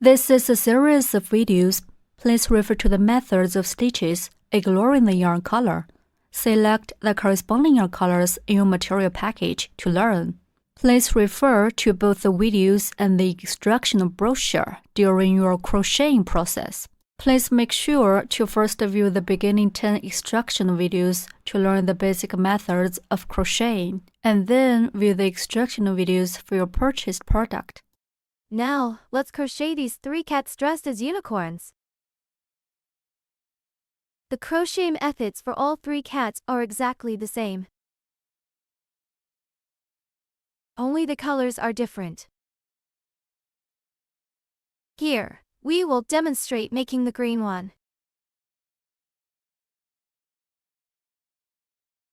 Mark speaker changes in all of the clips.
Speaker 1: This is a series of videos. Please refer to the methods of stitches, ignoring the yarn color. Select the corresponding yarn colors in your material package to learn. Please refer to both the videos and the instructional brochure during your crocheting process. Please make sure to first view the beginning 10 instructional videos to learn the basic methods of crocheting, and then view the instructional videos for your purchased product.
Speaker 2: Now, let's crochet these 3 cats dressed as unicorns. The crochet methods for all 3 cats are exactly the same. Only the colors are different. Here, we will demonstrate making the green one.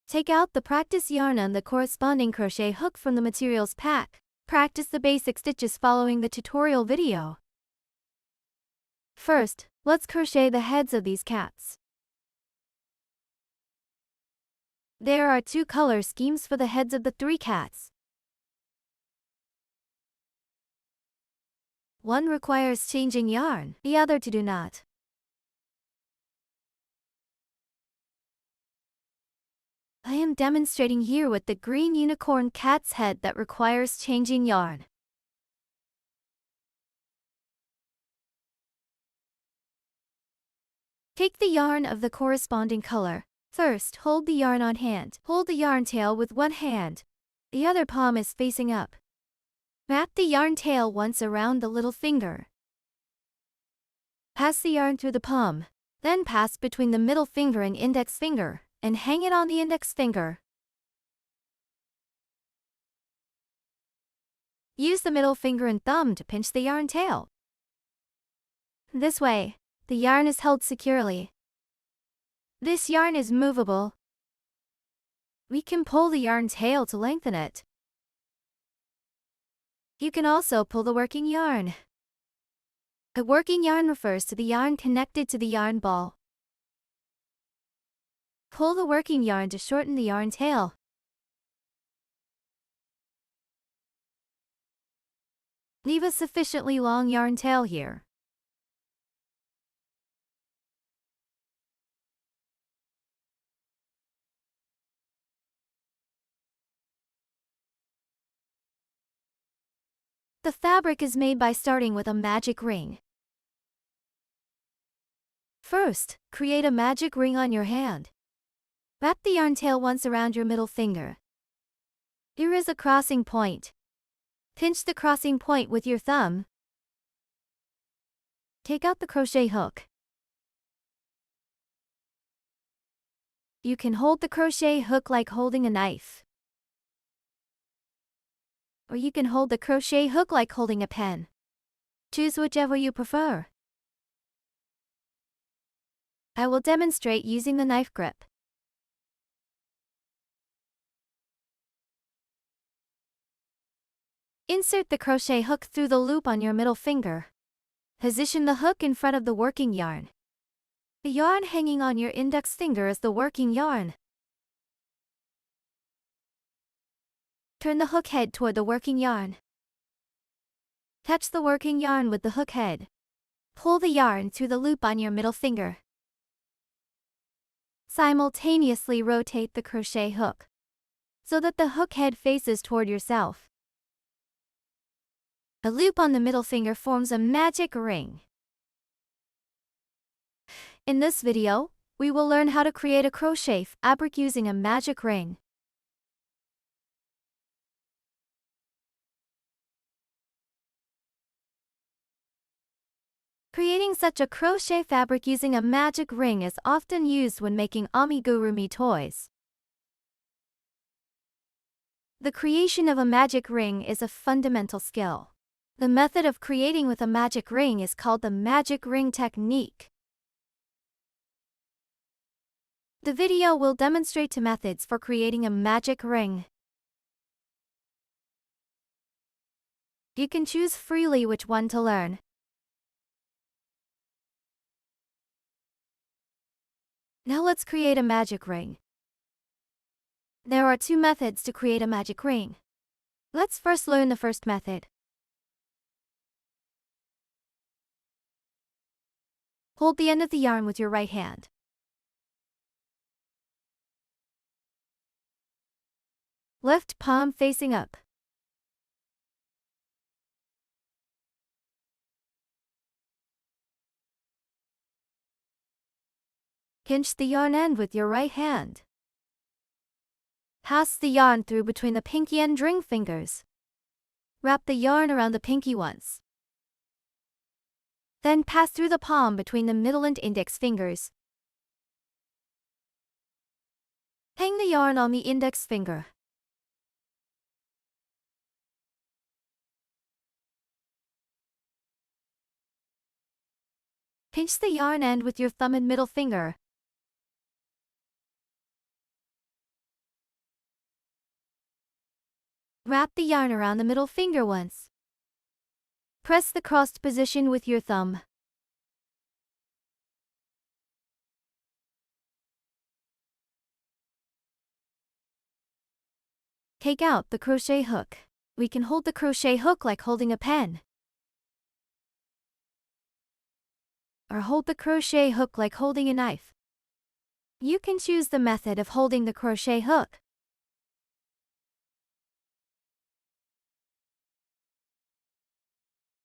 Speaker 2: Take out the practice yarn and the corresponding crochet hook from the materials pack. Practice the basic stitches following the tutorial video. First, let's crochet the heads of these cats. There are 2 color schemes for the heads of the 3 cats. One requires changing yarn, the other 2 do not. I am demonstrating here with the green unicorn cat's head that requires changing yarn. Take the yarn of the corresponding color. First, hold the yarn on hand. Hold the yarn tail with one hand. The other palm is facing up. Wrap the yarn tail once around the little finger. Pass the yarn through the palm, then pass between the middle finger and index finger, and hang it on the index finger. Use the middle finger and thumb to pinch the yarn tail. This way, the yarn is held securely. This yarn is movable. We can pull the yarn tail to lengthen it. You can also pull the working yarn. A working yarn refers to the yarn connected to the yarn ball. Pull the working yarn to shorten the yarn tail. Leave a sufficiently long yarn tail here. The fabric is made by starting with a magic ring. First, create a magic ring on your hand. Wrap the yarn tail once around your middle finger. Here is a crossing point. Pinch the crossing point with your thumb. Take out the crochet hook. You can hold the crochet hook like holding a knife. Or you can hold the crochet hook like holding a pen. Choose whichever you prefer. I will demonstrate using the knife grip. Insert the crochet hook through the loop on your middle finger. Position the hook in front of the working yarn. The yarn hanging on your index finger is the working yarn. Turn the hook head toward the working yarn. Touch the working yarn with the hook head. Pull the yarn through the loop on your middle finger. Simultaneously rotate the crochet hook so that the hook head faces toward yourself. A loop on the middle finger forms a magic ring. In this video, we will learn how to create a crochet fabric using a magic ring. Creating such a crochet fabric using a magic ring is often used when making amigurumi toys. The creation of a magic ring is a fundamental skill. The method of creating with a magic ring is called the magic ring technique. The video will demonstrate 2 methods for creating a magic ring. You can choose freely which one to learn. Now let's create a magic ring. There are 2 methods to create a magic ring. Let's first learn the first method. Hold the end of the yarn with your right hand. Left palm facing up. Pinch the yarn end with your right hand. Pass the yarn through between the pinky and ring fingers. Wrap the yarn around the pinky once. Then pass through the palm between the middle and index fingers. Hang the yarn on the index finger. Pinch the yarn end with your thumb and middle finger. Wrap the yarn around the middle finger once. Press the crossed position with your thumb. Take out the crochet hook. We can hold the crochet hook like holding a pen. Or hold the crochet hook like holding a knife. You can choose the method of holding the crochet hook.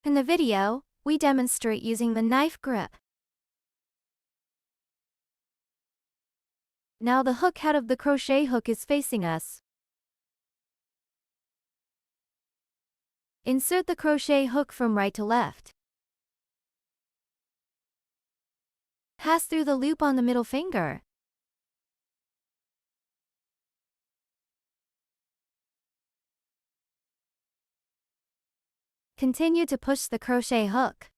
Speaker 2: In the video, we demonstrate using the knife grip. Now the hook head of the crochet hook is facing us. Insert the crochet hook from right to left. Pass through the loop on the middle finger. Continue to push the crochet hook.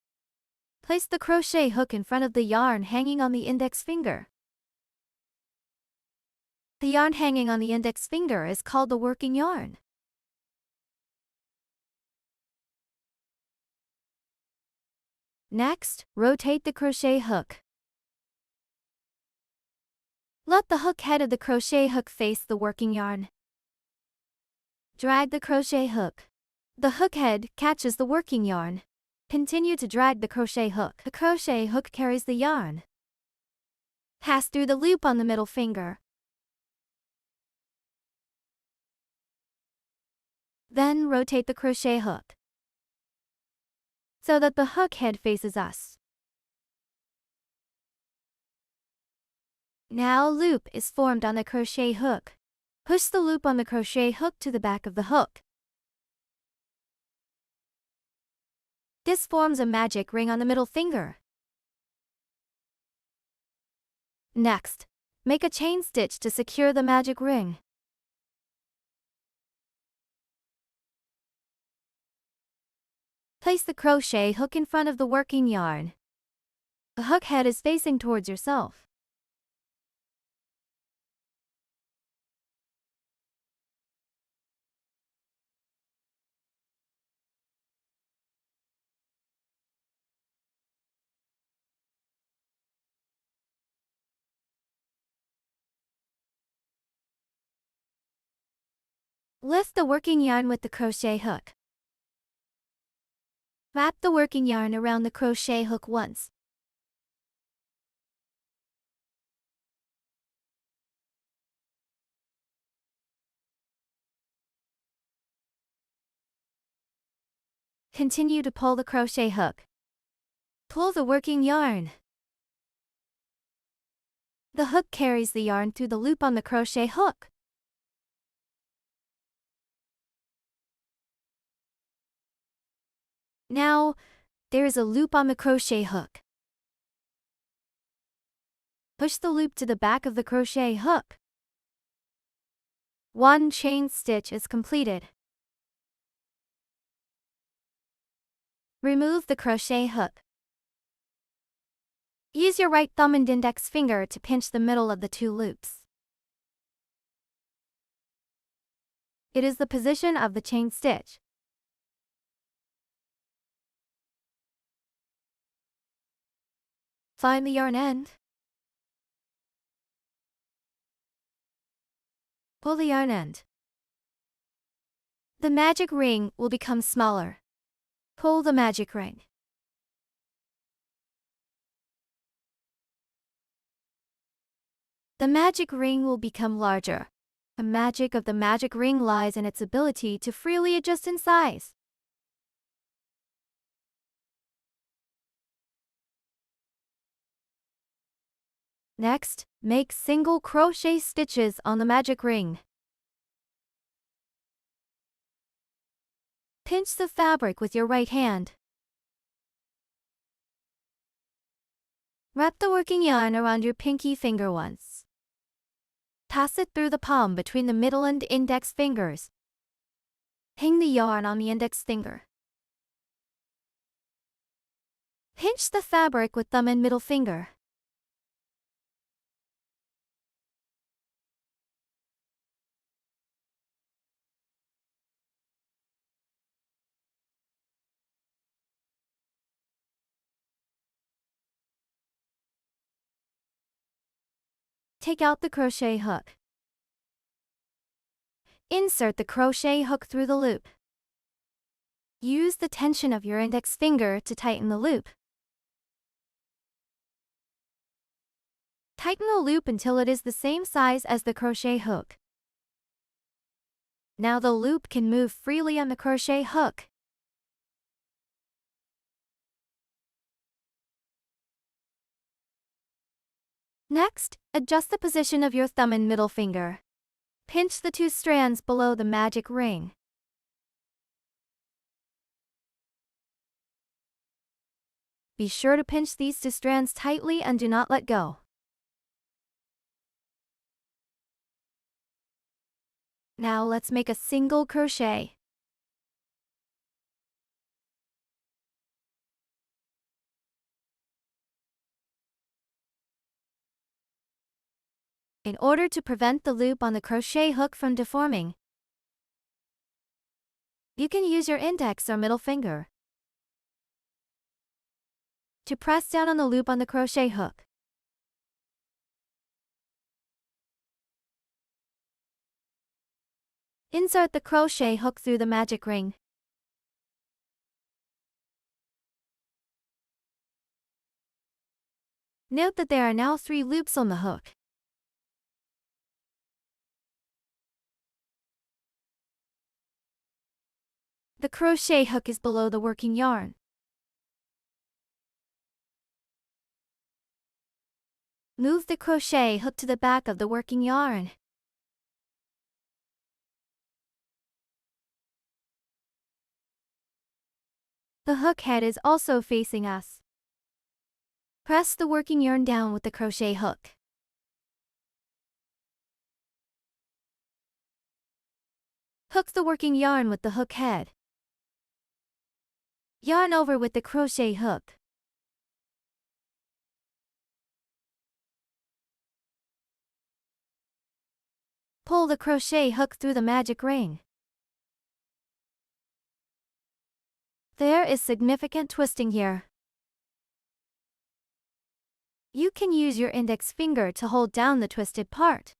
Speaker 2: Place the crochet hook in front of the yarn hanging on the index finger. The yarn hanging on the index finger is called the working yarn. Next, rotate the crochet hook. Let the hook head of the crochet hook face the working yarn. Drag the crochet hook. The hook head catches the working yarn. Continue to drag the crochet hook. The crochet hook carries the yarn. Pass through the loop on the middle finger. Then rotate the crochet hook so that the hook head faces us. Now a loop is formed on the crochet hook. Push the loop on the crochet hook to the back of the hook. This forms a magic ring on the middle finger. Next, make a chain stitch to secure the magic ring. Place the crochet hook in front of the working yarn. The hook head is facing towards yourself. Lift the working yarn with the crochet hook. Wrap the working yarn around the crochet hook once. Continue to pull the crochet hook. Pull the working yarn. The hook carries the yarn through the loop on the crochet hook. Now, there is a loop on the crochet hook. Push the loop to the back of the crochet hook. One chain stitch is completed. Remove the crochet hook. Use your right thumb and index finger to pinch the middle of the two loops. It is the position of the chain stitch. Find the yarn end. Pull the yarn end. The magic ring will become smaller. Pull the magic ring. the magic ring will become larger. The magic of the magic ring lies in its ability to freely adjust in size. Next, make single crochet stitches on the magic ring. Pinch the fabric with your right hand. Wrap the working yarn around your pinky finger once. Pass it through the palm between the middle and index fingers. Hang the yarn on the index finger. Pinch the fabric with thumb and middle finger. Take out the crochet hook. Insert the crochet hook through the loop. Use the tension of your index finger to tighten the loop. Tighten the loop until it is the same size as the crochet hook. Now the loop can move freely on the crochet hook. Next, adjust the position of your thumb and middle finger. Pinch the two strands below the magic ring. Be sure to pinch these two strands tightly and do not let go. Now let's make a single crochet. In order to prevent the loop on the crochet hook from deforming, you can use your index or middle finger to press down on the loop on the crochet hook. Insert the crochet hook through the magic ring. Note that there are now 3 loops on the hook. The crochet hook is below the working yarn. Move the crochet hook to the back of the working yarn. The hook head is also facing us. Press the working yarn down with the crochet hook. Hook the working yarn with the hook head. Yarn over with the crochet hook. Pull the crochet hook through the magic ring. There is significant twisting here. You can use your index finger to hold down the twisted part.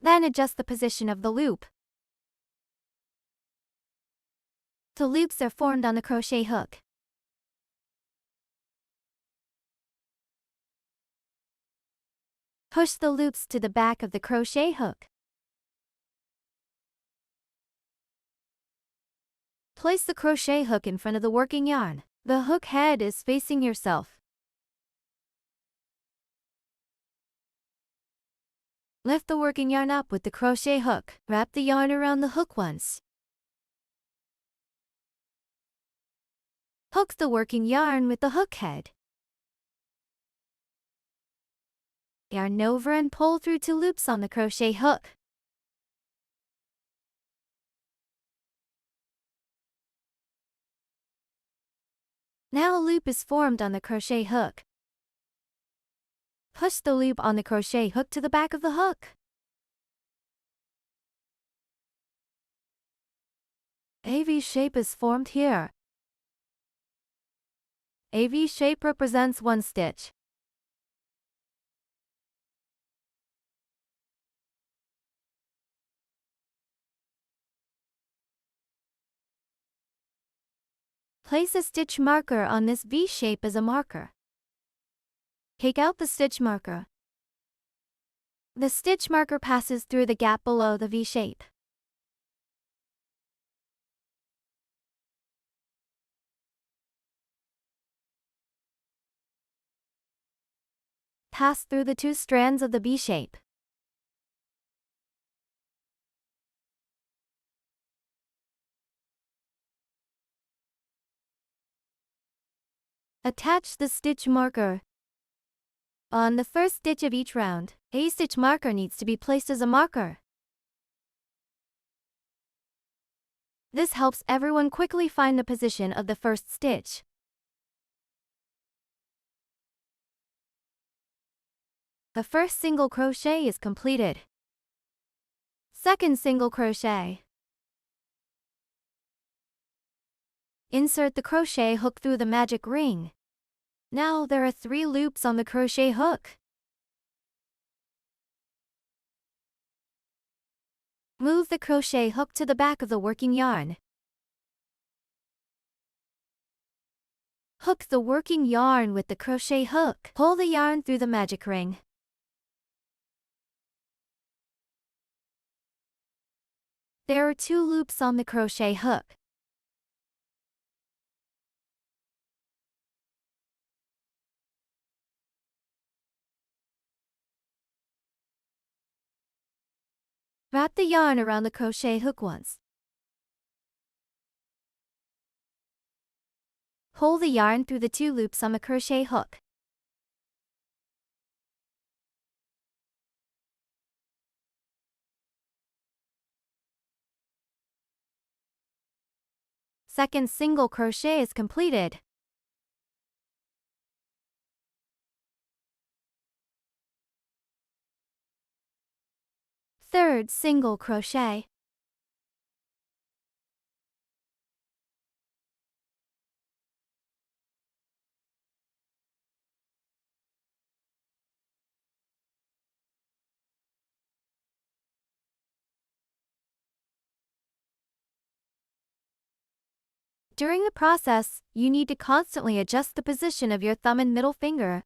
Speaker 2: Then adjust the position of the loop. The loops are formed on the crochet hook. Push the loops to the back of the crochet hook. Place the crochet hook in front of the working yarn. The hook head is facing yourself. Lift the working yarn up with the crochet hook. Wrap the yarn around the hook once. Hook the working yarn with the hook head. Yarn over and pull through 2 loops on the crochet hook. Now a loop is formed on the crochet hook. Push the loop on the crochet hook to the back of the hook. A V shape is formed here. A V shape represents 1 stitch. Place a stitch marker on this V shape as a marker. Take out the stitch marker. The stitch marker passes through the gap below the V shape. Pass through the two strands of the V shape. Attach the stitch marker. On the first stitch of each round, a stitch marker needs to be placed as a marker. This helps everyone quickly find the position of the first stitch. The first single crochet is completed. Second single crochet. Insert the crochet hook through the magic ring. Now there are 3 loops on the crochet hook. Move the crochet hook to the back of the working yarn. Hook the working yarn with the crochet hook. Pull the yarn through the magic ring. There are 2 loops on the crochet hook. Wrap the yarn around the crochet hook once. Pull the yarn through the 2 loops on the crochet hook. Second single crochet is completed. Third single crochet. During the process, you need to constantly adjust the position of your thumb and middle finger.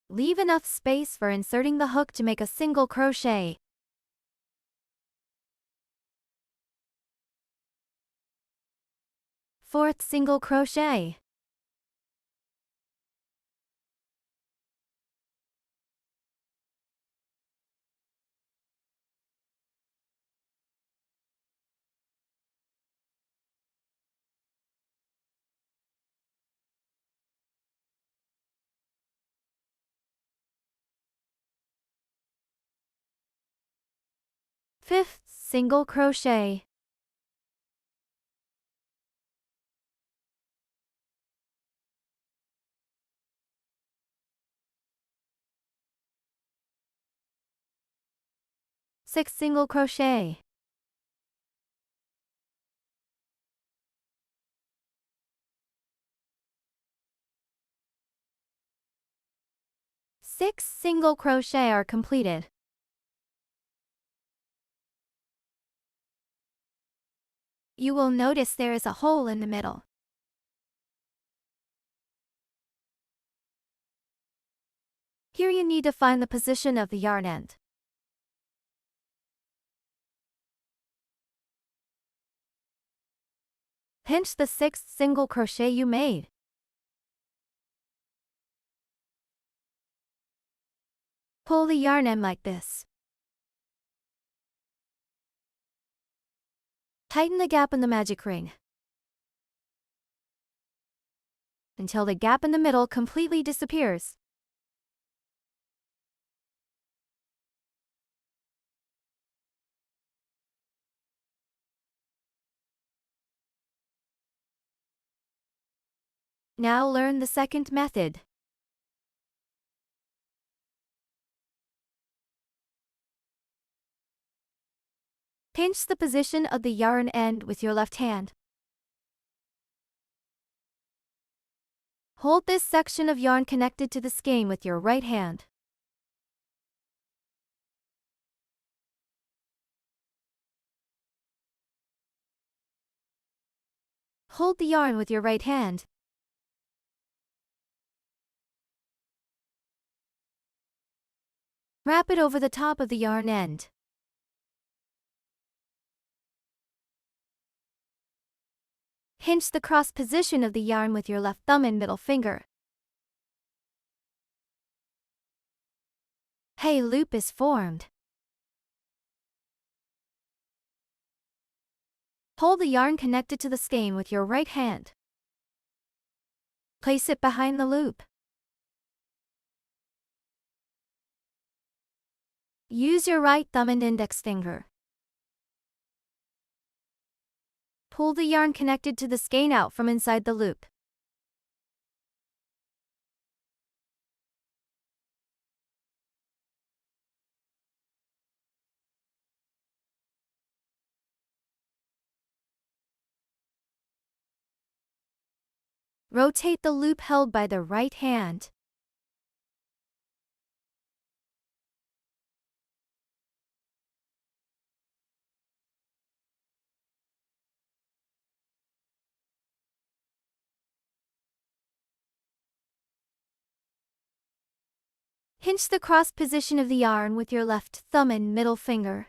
Speaker 2: Leave enough space for inserting the hook to make a single crochet. Fourth single crochet. Fifth single crochet. Sixth single crochet. Six single crochet are completed. You will notice there is a hole in the middle. Here you need to find the position of the yarn end. Pinch the 6th single crochet you made. Pull the yarn end like this. Tighten the gap in the magic ring until the gap in the middle completely disappears. Now learn the second method. Pinch the position of the yarn end with your left hand. Hold this section of yarn connected to the skein with your right hand. Hold the yarn with your right hand. Wrap it over the top of the yarn end. Hinge the cross position of the yarn with your left thumb and middle finger. A loop is formed. Hold the yarn connected to the skein with your right hand. Place it behind the loop. Use your right thumb and index finger. Pull the yarn connected to the skein out from inside the loop. Rotate the loop held by the right hand. Hinge the cross position of the yarn with your left thumb and middle finger.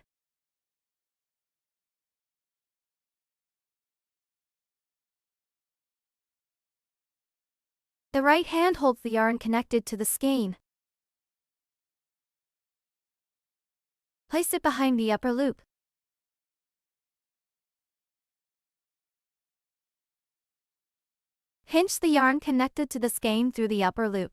Speaker 2: The right hand holds the yarn connected to the skein. Place it behind the upper loop. Hinge the yarn connected to the skein through the upper loop.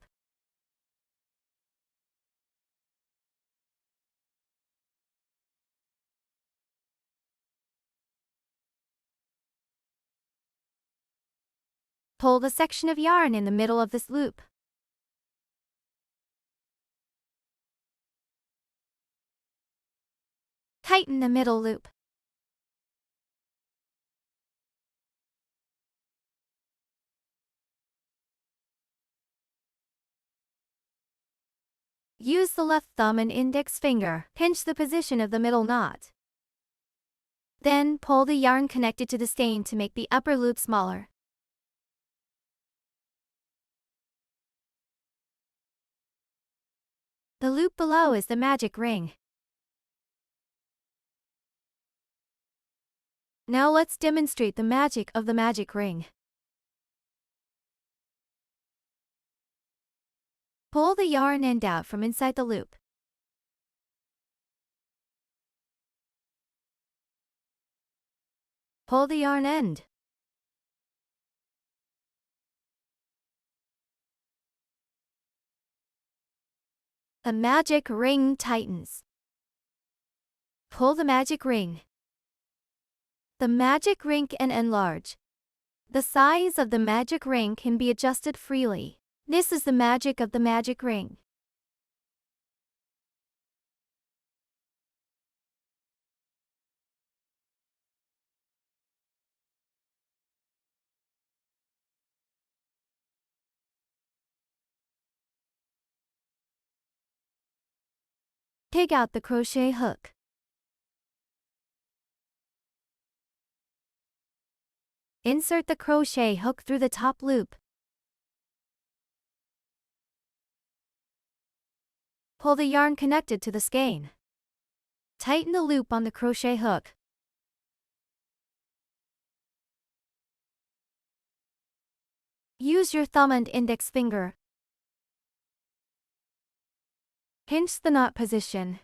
Speaker 2: Pull the section of yarn in the middle of this loop. Tighten the middle loop. Use the left thumb and index finger. Pinch the position of the middle knot. Then pull the yarn connected to the skein to make the upper loop smaller. The loop below is the magic ring. Now let's demonstrate the magic of the magic ring. Pull the yarn end out from inside the loop. Pull the yarn end. The magic ring tightens. Pull the magic ring. The magic ring can enlarge. The size of the magic ring can be adjusted freely. This is the magic of the magic ring. Take out the crochet hook. Insert the crochet hook through the top loop. Pull the yarn connected to the skein. Tighten the loop on the crochet hook. Use your thumb and index finger. Pinch the knot position.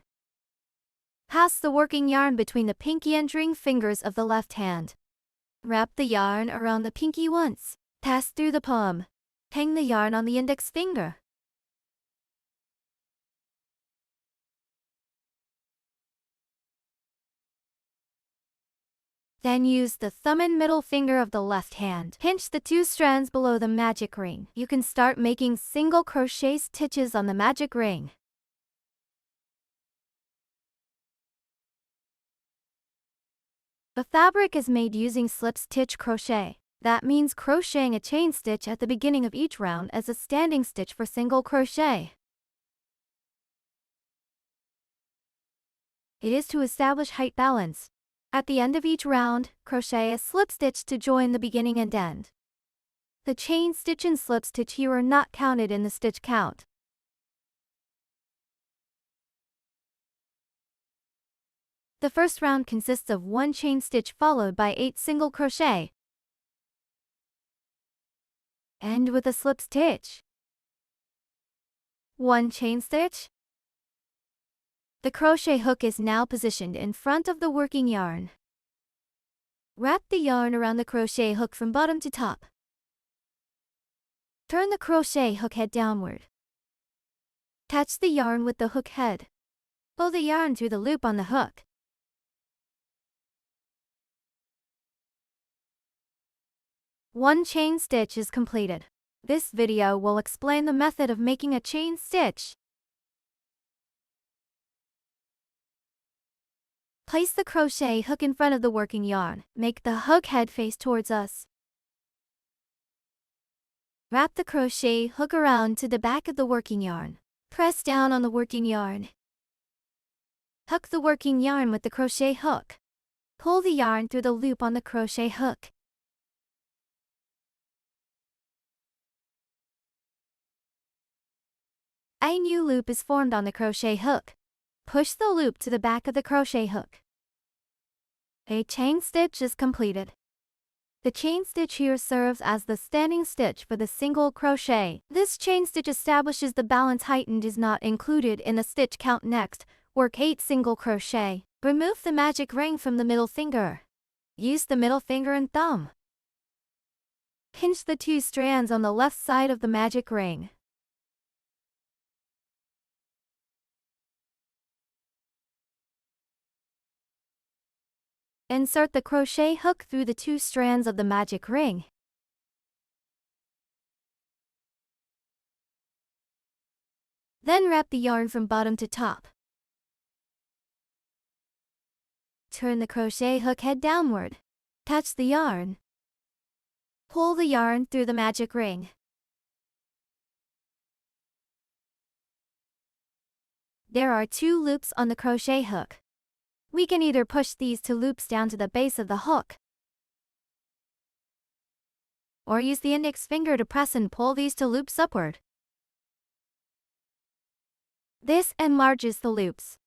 Speaker 2: Pass the working yarn between the pinky and ring fingers of the left hand. Wrap the yarn around the pinky once. Pass through the palm. Hang the yarn on the index finger. Then use the thumb and middle finger of the left hand. Pinch the two strands below the magic ring. You can start making single crochet stitches on the magic ring. The fabric is made using slip stitch crochet. That means crocheting a chain stitch at the beginning of each round as a standing stitch for single crochet. It is to establish height balance. At the end of each round, crochet a slip stitch to join the beginning and end. The chain stitch and slip stitch here are not counted in the stitch count. The first round consists of 1 chain stitch followed by 8 single crochet. End with a slip stitch. 1 chain stitch. The crochet hook is now positioned in front of the working yarn. Wrap the yarn around the crochet hook from bottom to top. Turn the crochet hook head downward. Attach the yarn with the hook head. Pull the yarn through the loop on the hook. One chain stitch is completed. This video will explain the method of making a chain stitch. Place the crochet hook in front of the working yarn. Make the hook head face towards us. Wrap the crochet hook around to the back of the working yarn. Press down on the working yarn. Hook the working yarn with the crochet hook. Pull the yarn through the loop on the crochet hook. A new loop is formed on the crochet hook. Push the loop to the back of the crochet hook. A chain stitch is completed. The chain stitch here serves as the standing stitch for the single crochet. This chain stitch establishes the balance height and is not included in the stitch count. Next, work 8 single crochet. Remove the magic ring from the middle finger. Use the middle finger and thumb. Pinch the 2 strands on the left side of the magic ring. Insert the crochet hook through the 2 strands of the magic ring. Then wrap the yarn from bottom to top. Turn the crochet hook head downward. Attach the yarn. Pull the yarn through the magic ring. There are 2 loops on the crochet hook. We can either push these 2 loops down to the base of the hook, or use the index finger to press and pull these 2 loops upward. This enlarges the loops.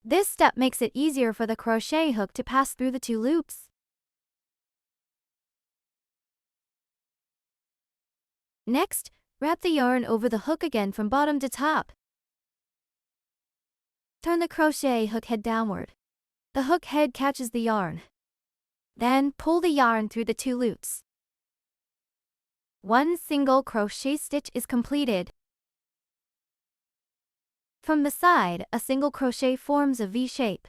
Speaker 2: This step makes it easier for the crochet hook to pass through the 2 loops. Next, wrap the yarn over the hook again from bottom to top. Turn the crochet hook head downward. The hook head catches the yarn. Then pull the yarn through the 2 loops. 1 single crochet stitch is completed. From the side, a single crochet forms a V shape.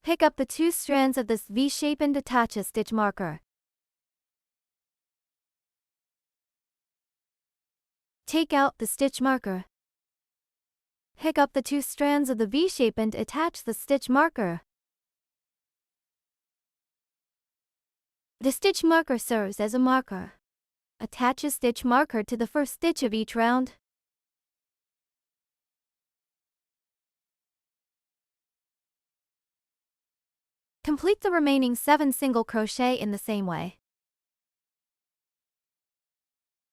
Speaker 2: Pick up the 2 strands of this V shape and attach a stitch marker. Take out the stitch marker. Pick up the 2 strands of the V shape and attach the stitch marker. The stitch marker serves as a marker. Attach a stitch marker to the first stitch of each round. Complete the remaining 7 single crochet in the same way.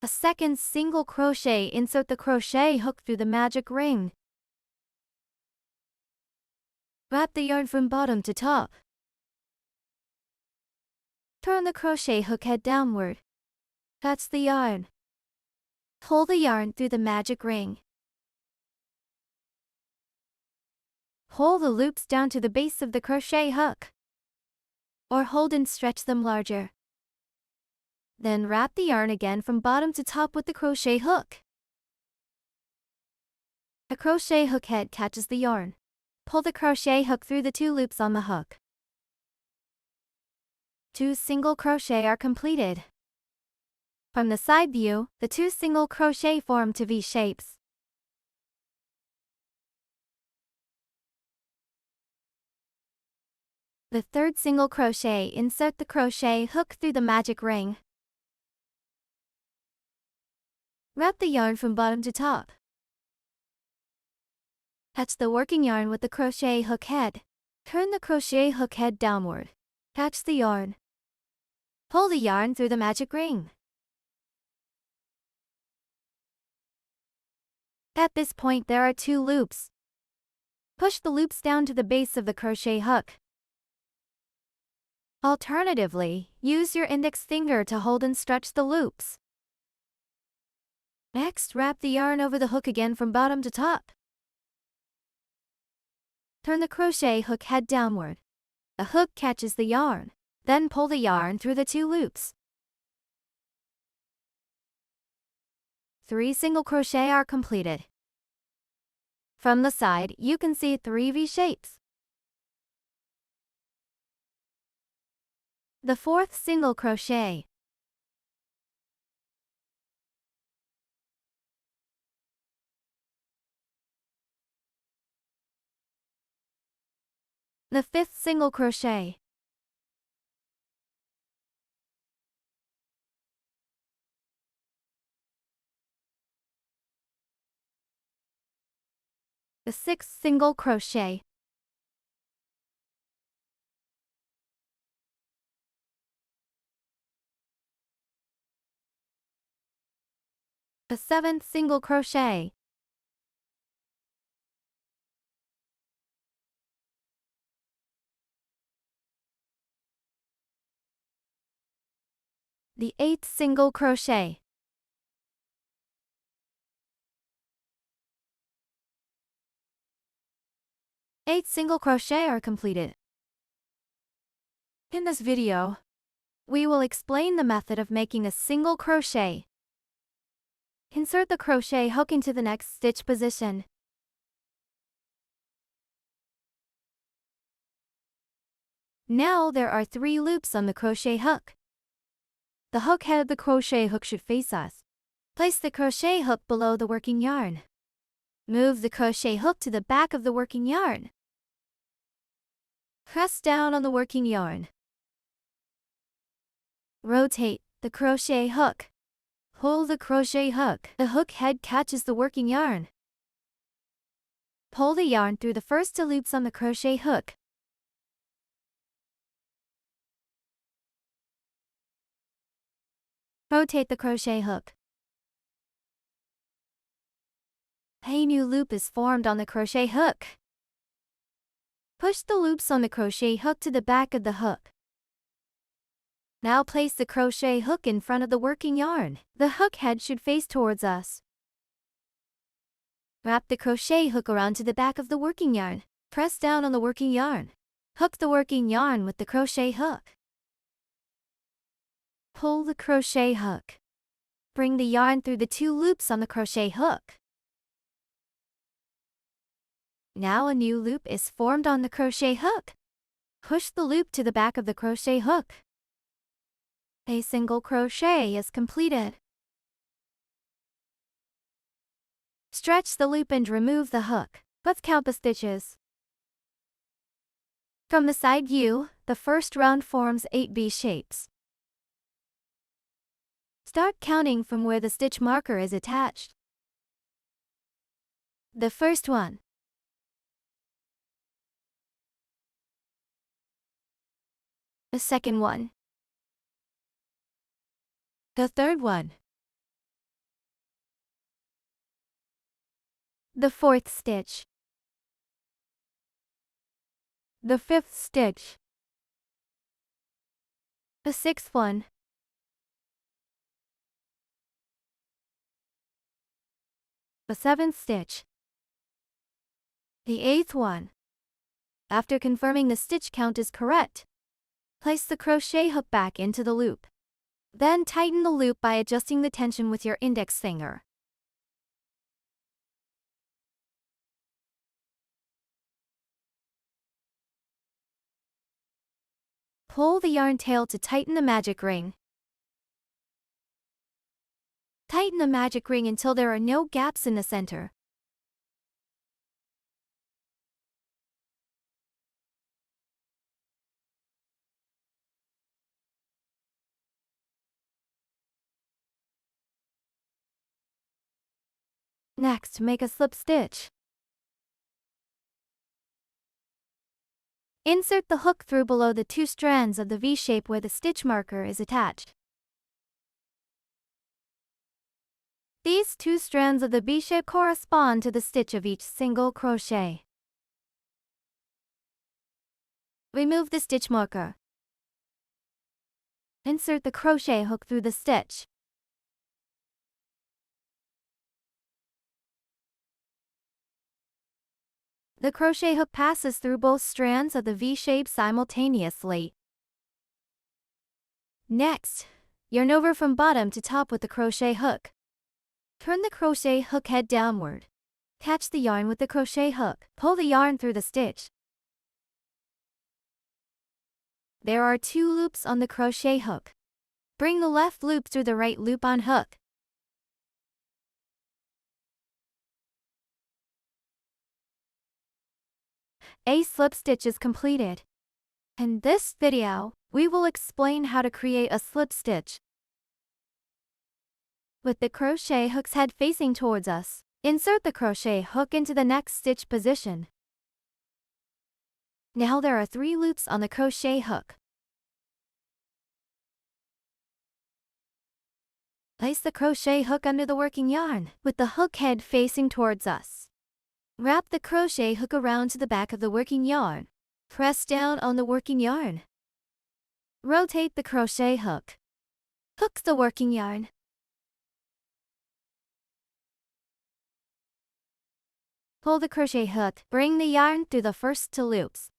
Speaker 2: A second single crochet. Insert the crochet hook through the magic ring. Wrap the yarn from bottom to top. Turn the crochet hook head downward. Attach the yarn. Pull the yarn through the magic ring. Pull the loops down to the base of the crochet hook, or hold and stretch them larger. Then wrap the yarn again from bottom to top with the crochet hook. A crochet hook head catches the yarn. Pull the crochet hook through the 2 loops on the hook. 2 single crochet are completed. From the side view, the 2 single crochet form 2 V shapes. The third single crochet. Insert the crochet hook through the magic ring. Wrap the yarn from bottom to top. Catch the working yarn with the crochet hook head. Turn the crochet hook head downward. Catch the yarn. Pull the yarn through the magic ring. At this point there are 2 loops. Push the loops down to the base of the crochet hook. Alternatively, use your index finger to hold and stretch the loops. Next, wrap the yarn over the hook again from bottom to top. Turn the crochet hook head downward. The hook catches the yarn. Then pull the yarn through the 2 loops. 3 single crochet are completed. From the side, you can see 3 V shapes. The 4th single crochet. The 5th single crochet. The 6th single crochet. The 7th single crochet. The 8th single crochet. Eight single crochet are completed. In this video, we will explain the method of making a single crochet. Insert the crochet hook into the next stitch position. Now there are 3 loops on the crochet hook. The hook head of the crochet hook should face us. Place the crochet hook below the working yarn. Move the crochet hook to the back of the working yarn. Press down on the working yarn. Rotate the crochet hook. Pull the crochet hook. The hook head catches the working yarn. Pull the yarn through the first 2 loops on the crochet hook. Rotate the crochet hook. A new loop is formed on the crochet hook. Push the loops on the crochet hook to the back of the hook. Now place the crochet hook in front of the working yarn. The hook head should face towards us. Wrap the crochet hook around to the back of the working yarn. Press down on the working yarn. Hook the working yarn with the crochet hook. Pull the crochet hook. Bring the yarn through the 2 loops on the crochet hook. Now a new loop is formed on the crochet hook. Push the loop to the back of the crochet hook. A single crochet is completed. Stretch the loop and remove the hook. Let's count the stitches. From the side view, the first round forms 8 V shapes. Start counting from where the stitch marker is attached. The first one. The second one. The third one. The 4th stitch. The 5th stitch. The 6th one. The 7th stitch. The 8th one. After confirming the stitch count is correct, place the crochet hook back into the loop. Then tighten the loop by adjusting the tension with your index finger. Pull the yarn tail to tighten the magic ring. Tighten the magic ring until there are no gaps in the center. Next, make a slip stitch. Insert the hook through below the two strands of the V-shape where the stitch marker is attached. These two strands of the V-shape correspond to the stitch of each single crochet. Remove the stitch marker. Insert the crochet hook through the stitch. The crochet hook passes through both strands of the V-shape simultaneously. Next, yarn over from bottom to top with the crochet hook. Turn the crochet hook head downward. Catch the yarn with the crochet hook. Pull the yarn through the stitch. There are 2 loops on the crochet hook. Bring the left loop through the right loop on hook. A slip stitch is completed. In this video, we will explain how to create a slip stitch. With the crochet hook's head facing towards us, insert the crochet hook into the next stitch position. Now there are 3 loops on the crochet hook. Place the crochet hook under the working yarn, with the hook head facing towards us. Wrap the crochet hook around to the back of the working yarn. Press down on the working yarn. Rotate the crochet hook. Hook the working yarn. Pull the crochet hook. Bring the yarn through the first 2 loops.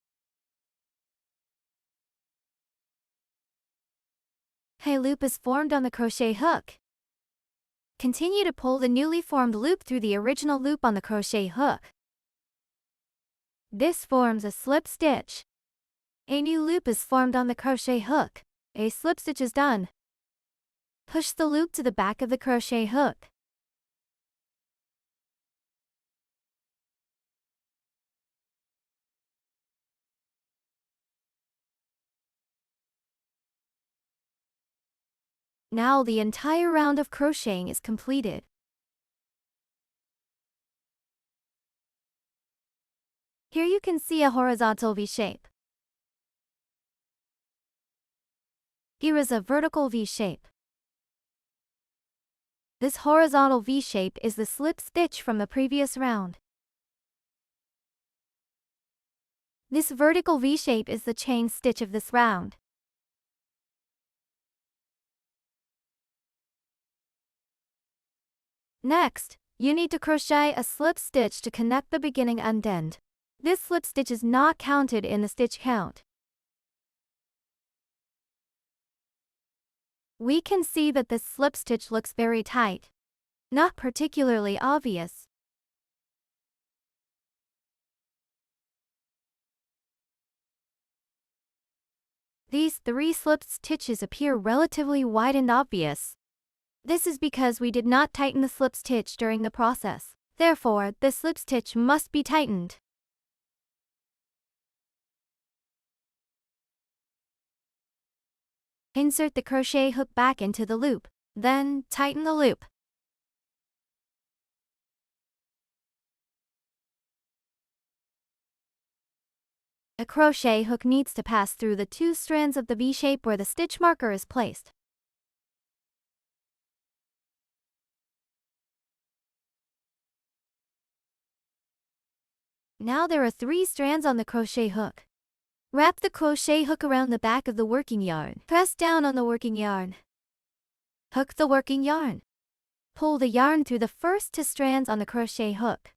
Speaker 2: A loop is formed on the crochet hook. Continue to pull the newly formed loop through the original loop on the crochet hook. This forms a slip stitch. A new loop is formed on the crochet hook. A slip stitch is done. Push the loop to the back of the crochet hook. Now the entire round of crocheting is completed. Here you can see a horizontal V-shape. Here is a vertical V-shape. This horizontal V-shape is the slip stitch from the previous round. This vertical V-shape is the chain stitch of this round. Next, you need to crochet a slip stitch to connect the beginning and end. This slip stitch is not counted in the stitch count. We can see that this slip stitch looks very tight. Not particularly obvious. These 3 slip stitches appear relatively wide and obvious. This is because we did not tighten the slip stitch during the process. Therefore, the slip stitch must be tightened. Insert the crochet hook back into the loop. Then, tighten the loop. A crochet hook needs to pass through the 2 strands of the V-shape where the stitch marker is placed. Now there are 3 strands on the crochet hook. Wrap the crochet hook around the back of the working yarn. Press down on the working yarn. Hook the working yarn. Pull the yarn through the first 2 strands on the crochet hook.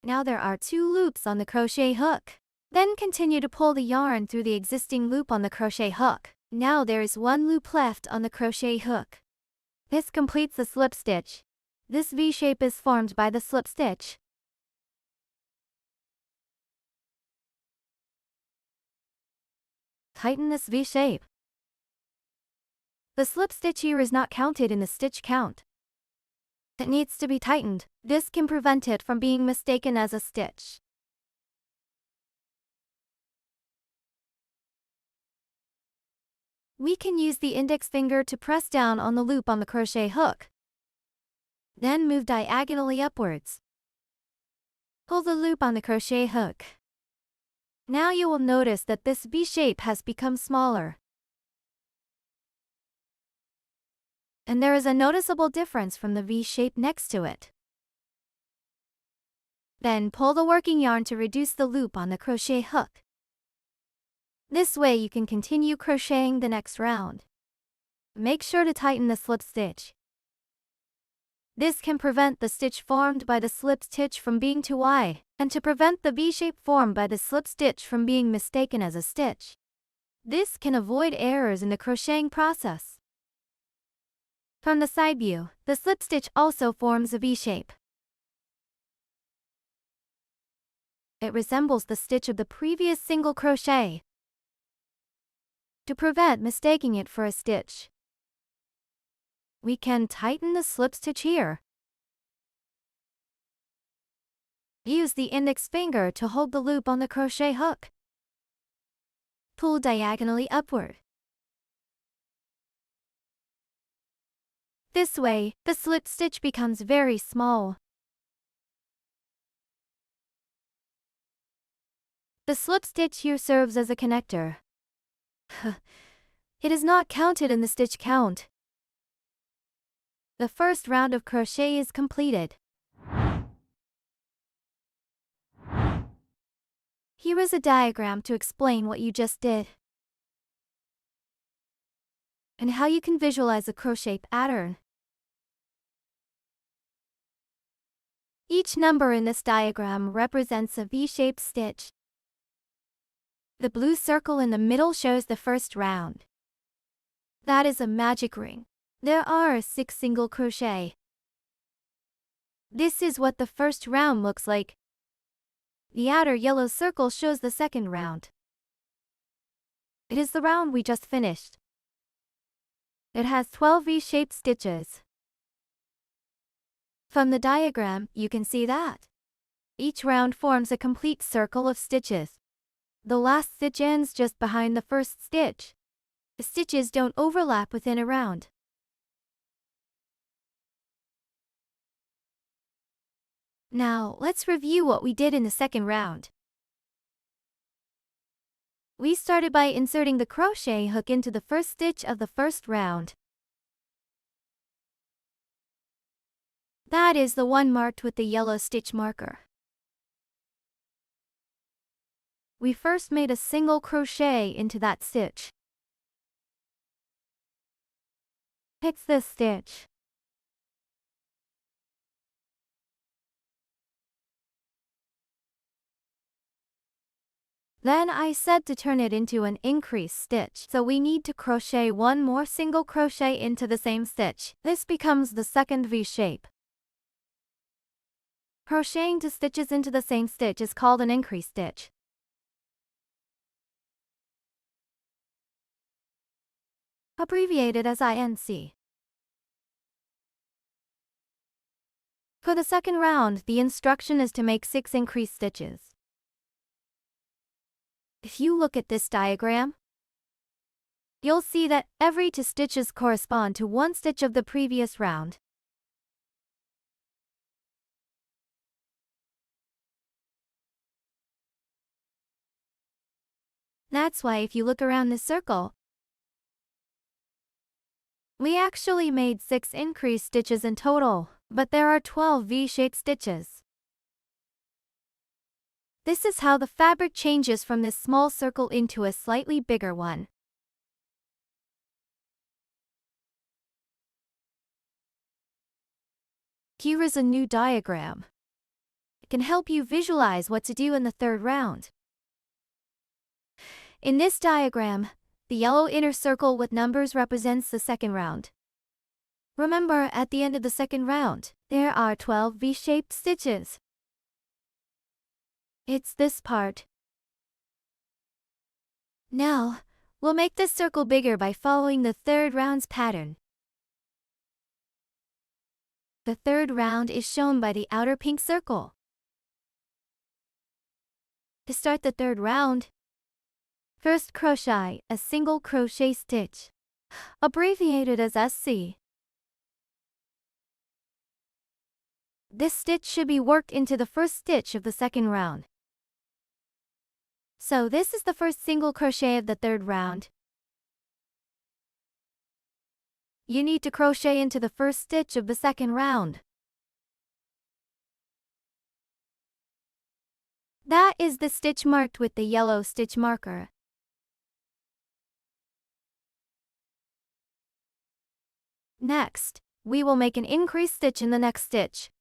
Speaker 2: Now there are 2 loops on the crochet hook. Then continue to pull the yarn through the existing loop on the crochet hook. Now there is 1 loop left on the crochet hook. This completes the slip stitch. This V-shape is formed by the slip stitch. Tighten this V-shape. The slip stitch here is not counted in the stitch count. It needs to be tightened. This can prevent it from being mistaken as a stitch. We can use the index finger to press down on the loop on the crochet hook. Then move diagonally upwards. Pull the loop on the crochet hook. Now you will notice that this V shape has become smaller. And there is a noticeable difference from the V shape next to it. Then pull the working yarn to reduce the loop on the crochet hook. This way you can continue crocheting the next round. Make sure to tighten the slip stitch. This can prevent the stitch formed by the slip stitch from being too wide, and to prevent the V-shape formed by the slip stitch from being mistaken as a stitch. This can avoid errors in the crocheting process. From the side view, the slip stitch also forms a V-shape. It resembles the stitch of the previous single crochet. To prevent mistaking it for a stitch, we can tighten the slip stitch here. Use the index finger to hold the loop on the crochet hook. Pull diagonally upward. This way, the slip stitch becomes very small. The slip stitch here serves as a connector. It is not counted in the stitch count. The first round of crochet is completed. Here is a diagram to explain what you just did, and how you can visualize a crochet pattern. Each number in this diagram represents a V-shaped stitch. The blue circle in the middle shows the first round. That is a magic ring. There are 6 single crochet. This is what the first round looks like. The outer yellow circle shows the second round. It is the round we just finished. It has 12 V-shaped stitches. From the diagram, you can see that each round forms a complete circle of stitches. The last stitch ends just behind the first stitch. The stitches don't overlap within a round. Now, let's review what we did in the second round. We started by inserting the crochet hook into the first stitch of the first round. That is the one marked with the yellow stitch marker. We first made a single crochet into that stitch. Fix this stitch. Then I said to turn it into an increase stitch, so we need to crochet one more single crochet into the same stitch. This becomes the second V shape. Crocheting 2 stitches into the same stitch is called an increase stitch. Abbreviated as INC. For the second round, the instruction is to make 6 increase stitches. If you look at this diagram, you'll see that every 2 stitches correspond to 1 stitch of the previous round. That's why if you look around this circle, we actually made 6 increase stitches in total, but there are 12 V-shaped stitches. This is how the fabric changes from this small circle into a slightly bigger one. Here is a new diagram. It can help you visualize what to do in the third round. In this diagram, the yellow inner circle with numbers represents the second round. Remember, at the end of the second round, there are 12 V-shaped stitches. It's this part. Now, we'll make this circle bigger by following the third round's pattern. The third round is shown by the outer pink circle. To start the third round, first crochet a single crochet stitch, abbreviated as SC. This stitch should be worked into the first stitch of the second round. So this is the first single crochet of the third round. You need to crochet into the first stitch of the second round. That is the stitch marked with the yellow stitch marker. Next, we will make an increased stitch in the next stitch.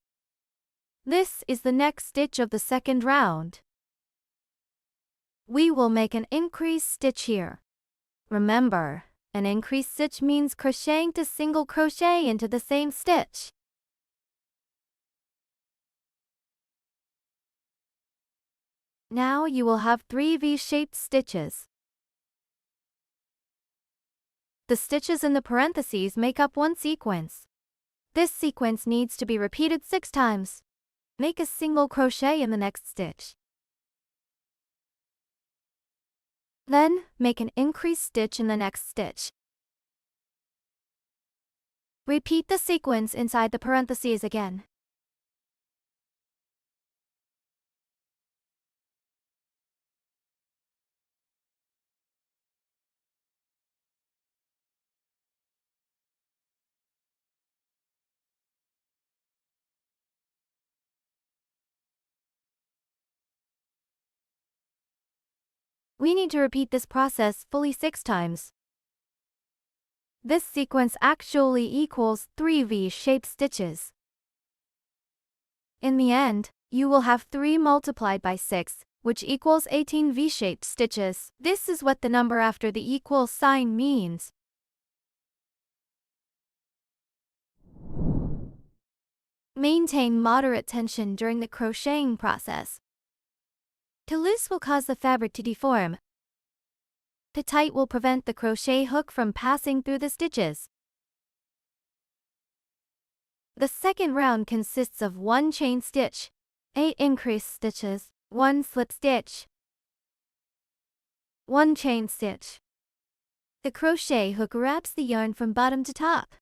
Speaker 2: This is the next stitch of the second round. We will make an increased stitch here. Remember, an increased stitch means crocheting to single crochet into the same stitch. Now you will have 3 V-shaped stitches. The stitches in the parentheses make up one sequence. This sequence needs to be repeated 6 times. Make a single crochet in the next stitch. Then, make an increased stitch in the next stitch. Repeat the sequence inside the parentheses again. We need to repeat this process fully 6 times. This sequence actually equals 3 V-shaped stitches. In the end, you will have 3 multiplied by 6, which equals 18 V-shaped stitches. This is what the number after the equal sign means. Maintain moderate tension during the crocheting process. Too loose will cause the fabric to deform. Too tight will prevent the crochet hook from passing through the stitches. The second round consists of 1 chain stitch, 8 increased stitches, 1 slip stitch, 1 chain stitch. The crochet hook wraps the yarn from bottom to top.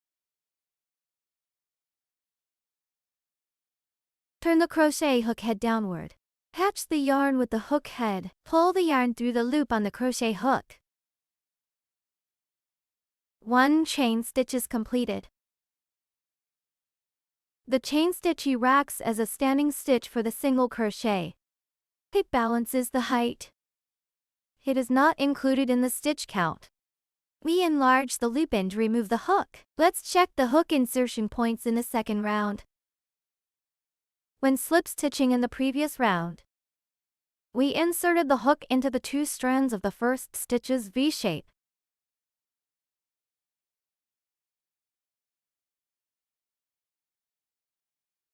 Speaker 2: Turn the crochet hook head downward. Catch the yarn with the hook head. Pull the yarn through the loop on the crochet hook. 1 chain stitch is completed. The chain stitch acts as a standing stitch for the single crochet. It balances the height. It is not included in the stitch count. We enlarge the loop and remove the hook. Let's check the hook insertion points in the second round. When slip stitching in the previous round, we inserted the hook into the 2 strands of the first stitch's V-shape.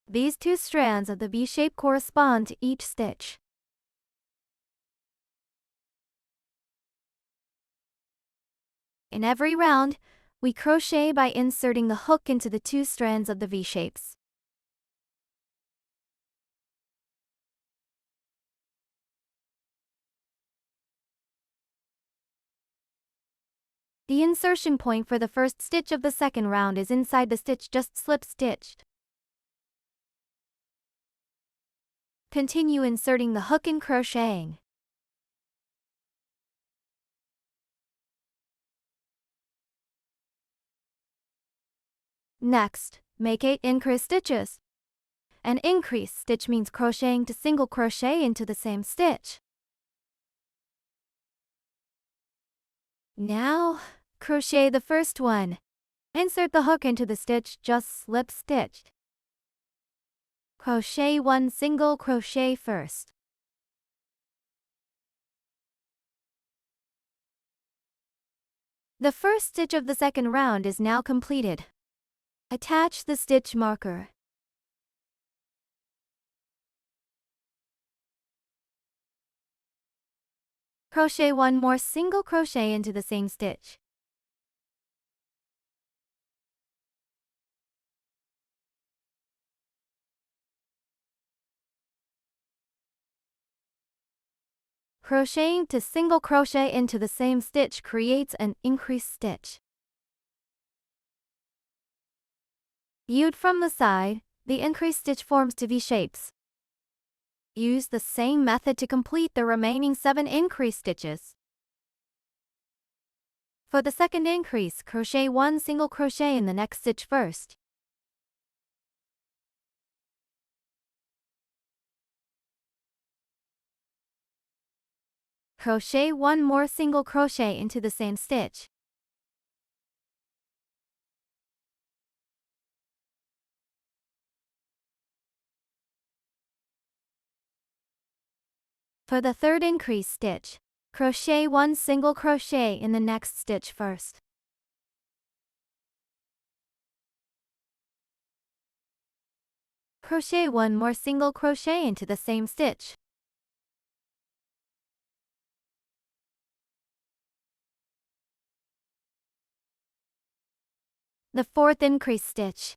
Speaker 2: These 2 strands of the V-shape correspond to each stitch. In every round, we crochet by inserting the hook into the 2 strands of the V-shapes. The insertion point for the first stitch of the second round is inside the stitch just slip stitched. Continue inserting the hook and crocheting. Next, make 8 increased stitches. An increased stitch means crocheting to single crochet into the same stitch. Now, crochet the first one. Insert the hook into the stitch just slip stitched. Crochet 1 single crochet first. The first stitch of the second round is now completed. Attach the stitch marker. Crochet 1 more single crochet into the same stitch. Crocheting to single crochet into the same stitch creates an increased stitch. Viewed from the side, The increased stitch forms to V shapes. Use the same method to complete the remaining 7 increased stitches. For the second increase, crochet 1 single crochet in the next stitch first. Crochet 1 more single crochet into the same stitch. For the third increase stitch, crochet 1 single crochet in the next stitch first. Crochet 1 more single crochet into the same stitch. The fourth increase stitch.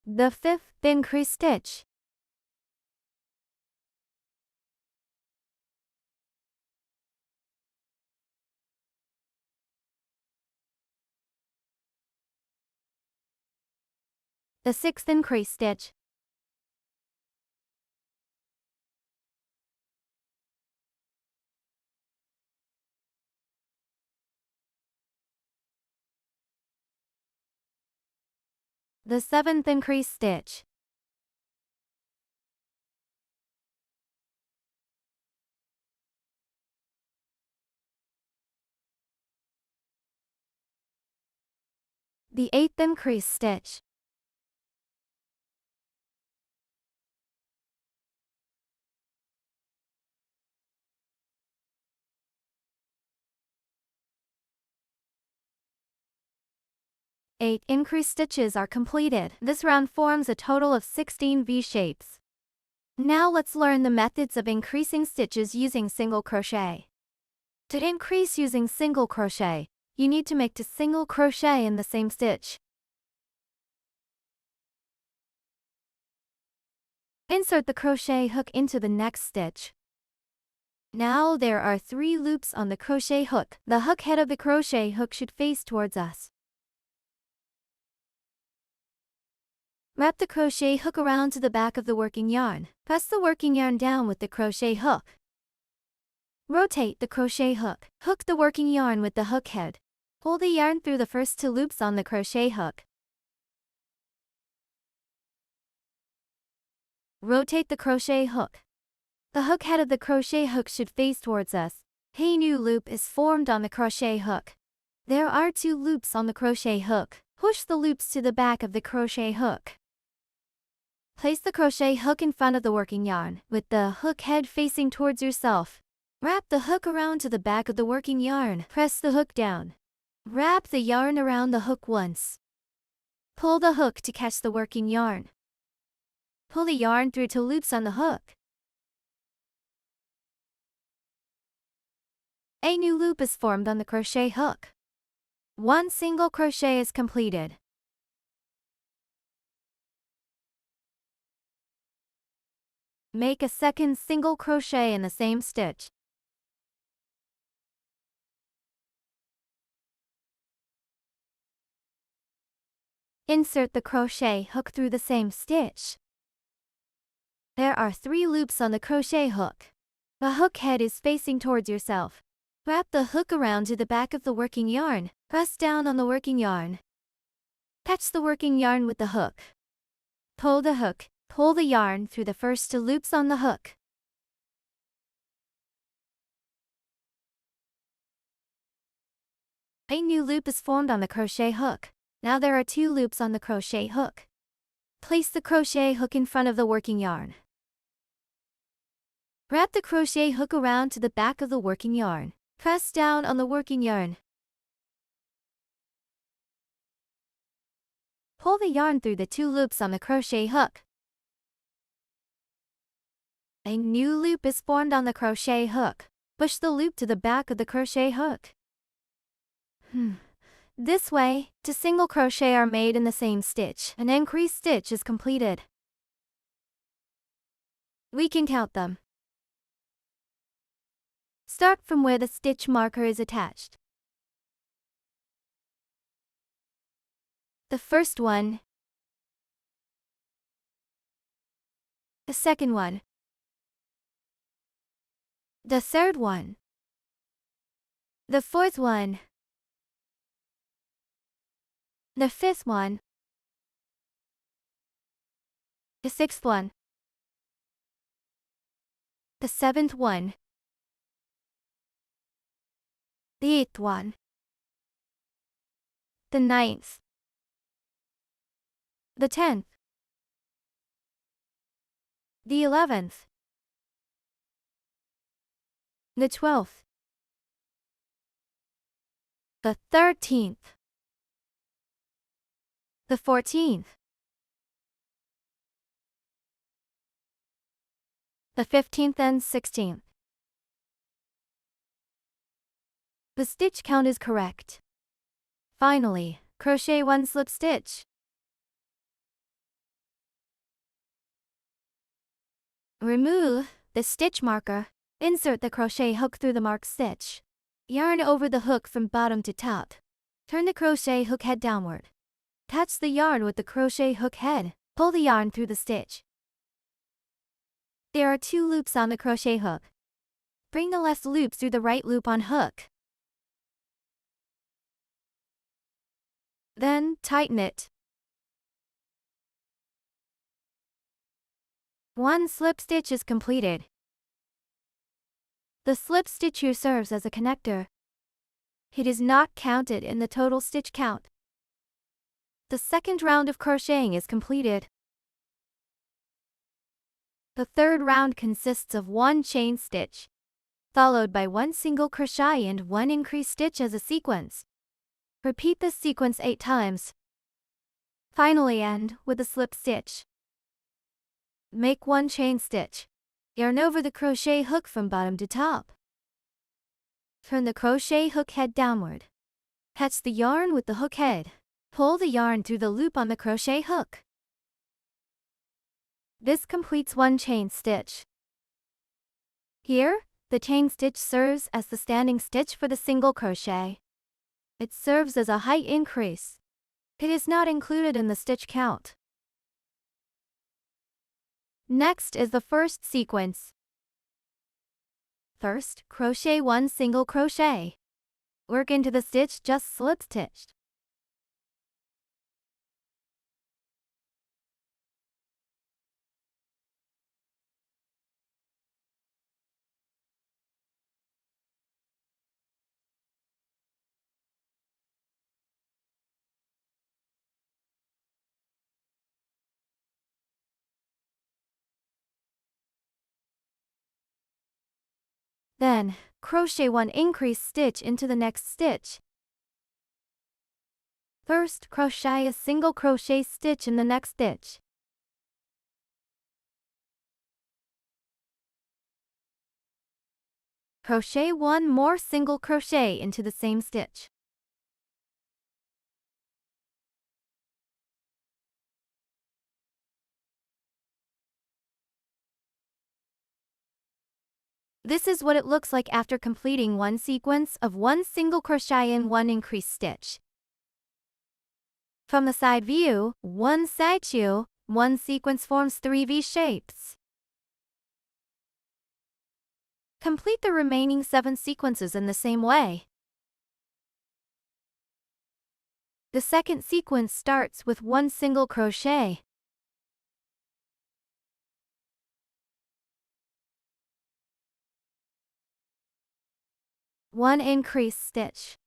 Speaker 2: The fifth increase stitch. The sixth increase stitch. The seventh increase stitch. The eighth increase stitch. Eight increase stitches are completed. This round forms a total of 16 V-shapes. Now let's learn the methods of increasing stitches using single crochet. To increase using single crochet, you need to make 2 single crochet in the same stitch. Insert the crochet hook into the next stitch. Now there are 3 loops on the crochet hook. The hook head of the crochet hook should face towards us. Wrap the crochet hook around to the back of the working yarn. Press the working yarn down with the crochet hook. Rotate the crochet hook. Hook the working yarn with the hook head. Pull the yarn through the first 2 loops on the crochet hook. Rotate the crochet hook. The hook head of the crochet hook should face towards us. A new loop is formed on the crochet hook. There are 2 loops on the crochet hook. Push the loops to the back of the crochet hook. Place the crochet hook in front of the working yarn, with the hook head facing towards yourself. Wrap the hook around to the back of the working yarn. Press the hook down. Wrap the yarn around the hook once. Pull the hook to catch the working yarn. Pull the yarn through 2 loops on the hook. A new loop is formed on the crochet hook. 1 single crochet is completed. Make a second single crochet in the same stitch. Insert the crochet hook through the same stitch. There are 3 loops on the crochet hook. The hook head is facing towards yourself. Wrap the hook around to the back of the working yarn. Press down on the working yarn. Catch the working yarn with the hook. Pull the hook. Pull the yarn through the first 2 loops on the hook. A new loop is formed on the crochet hook. Now there are 2 loops on the crochet hook. Place the crochet hook in front of the working yarn. Wrap the crochet hook around to the back of the working yarn. Press down on the working yarn. Pull the yarn through the 2 loops on the crochet hook. A new loop is formed on the crochet hook. Push the loop to the back of the crochet hook. This way, two single crochet are made in the same stitch. An increased stitch is completed. We can count them. Start from where the stitch marker is attached. The first one, the second one, the third one, the fourth one, the fifth one, the sixth one, the seventh one, the eighth one, the ninth, the 10th, the 11th, the 12th, the 13th, the 14th, the 15th and 16th. The stitch count is correct. Finally, crochet 1 slip stitch. Remove the stitch marker. Insert the crochet hook through the marked stitch. Yarn over the hook from bottom to top. Turn the crochet hook head downward. Touch the yarn with the crochet hook head. Pull the yarn through the stitch. There are 2 loops on the crochet hook. Bring the left loop through the right loop on hook. Then, tighten it. 1 slip stitch is completed. The slip stitch here serves as a connector. It is not counted in the total stitch count. The second round of crocheting is completed. The third round consists of 1 chain stitch, followed by 1 single crochet and 1 increased stitch as a sequence. Repeat this sequence 8 times. Finally end with a slip stitch. Make 1 chain stitch. Yarn over the crochet hook from bottom to top. Turn the crochet hook head downward. Catch the yarn with the hook head. Pull the yarn through the loop on the crochet hook. This completes 1 chain stitch. Here, the chain stitch serves as the standing stitch for the single crochet. It serves as a height increase. It is not included in the stitch count. Next is the first sequence. First, crochet 1 single crochet. Work into the stitch just slip stitched. Then, crochet 1 increased stitch into the next stitch. First, crochet a single crochet stitch in the next stitch. Crochet 1 more single crochet into the same stitch. This is what it looks like after completing 1 sequence of 1 single crochet and 1 increased stitch. From the side view, 1 side two, 1 sequence forms 3 V shapes. Complete the remaining 7 sequences in the same way. The second sequence starts with 1 single crochet. One increased stitch.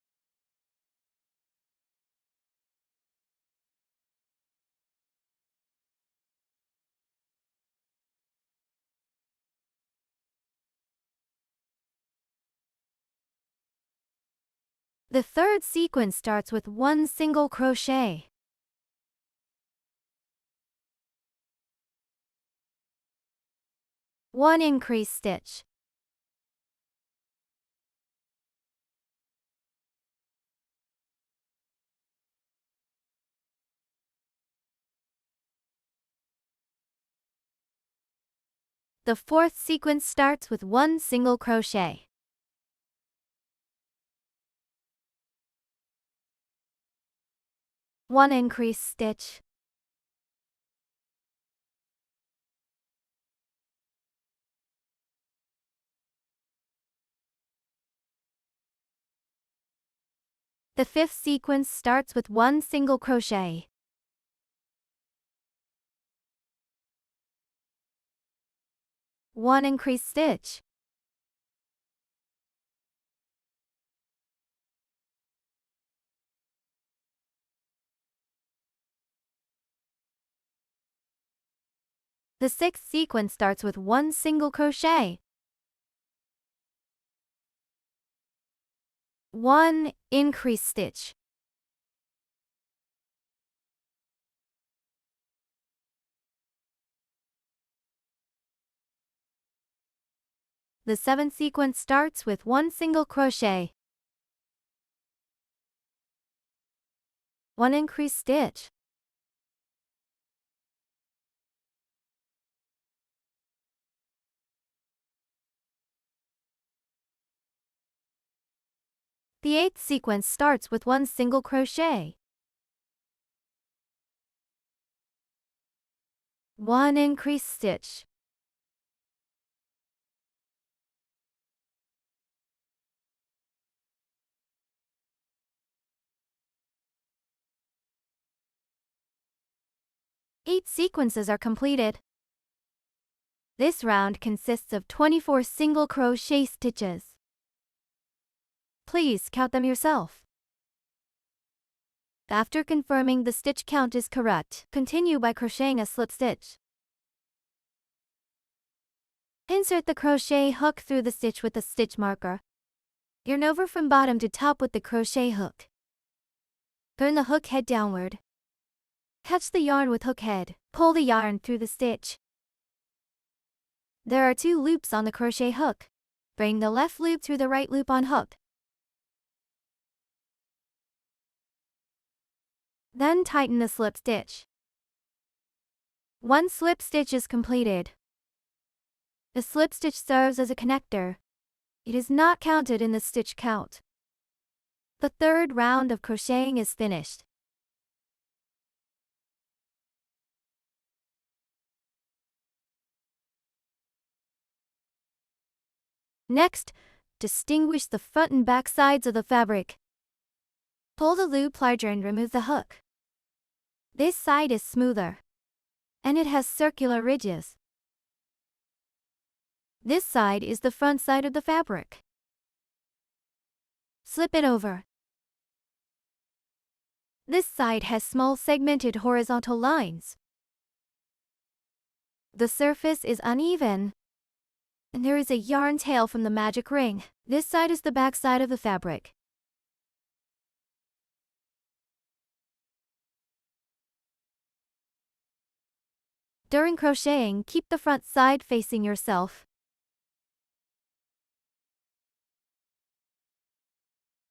Speaker 2: The third sequence starts with 1 single crochet. One increased stitch. The fourth sequence starts with one single crochet. One increase stitch. The fifth sequence starts with one single crochet. One increase stitch. The sixth sequence starts with one single crochet. One increase stitch. The seventh sequence starts with one single crochet. One increase stitch. The eighth sequence starts with one single crochet. One increase stitch. Eight sequences are completed. This round consists of 24 single crochet stitches. Please count them yourself. After confirming the stitch count is correct, continue by crocheting a slip stitch. Insert the crochet hook through the stitch with a stitch marker. Yarn over from bottom to top with the crochet hook. Turn the hook head downward. Catch the yarn with hook head. Pull the yarn through the stitch. There are 2 loops on the crochet hook. Bring the left loop through the right loop on hook. Then tighten the slip stitch. One slip stitch is completed. The slip stitch serves as a connector. It is not counted in the stitch count. The third round of crocheting is finished. Next, distinguish the front and back sides of the fabric. Pull the loop larger and remove the hook. This side is smoother, and it has circular ridges. This side is the front side of the fabric. Slip it over. This side has small segmented horizontal lines. The surface is uneven, and there is a yarn tail from the magic ring. This side is the back side of the fabric. During crocheting, keep the front side facing yourself.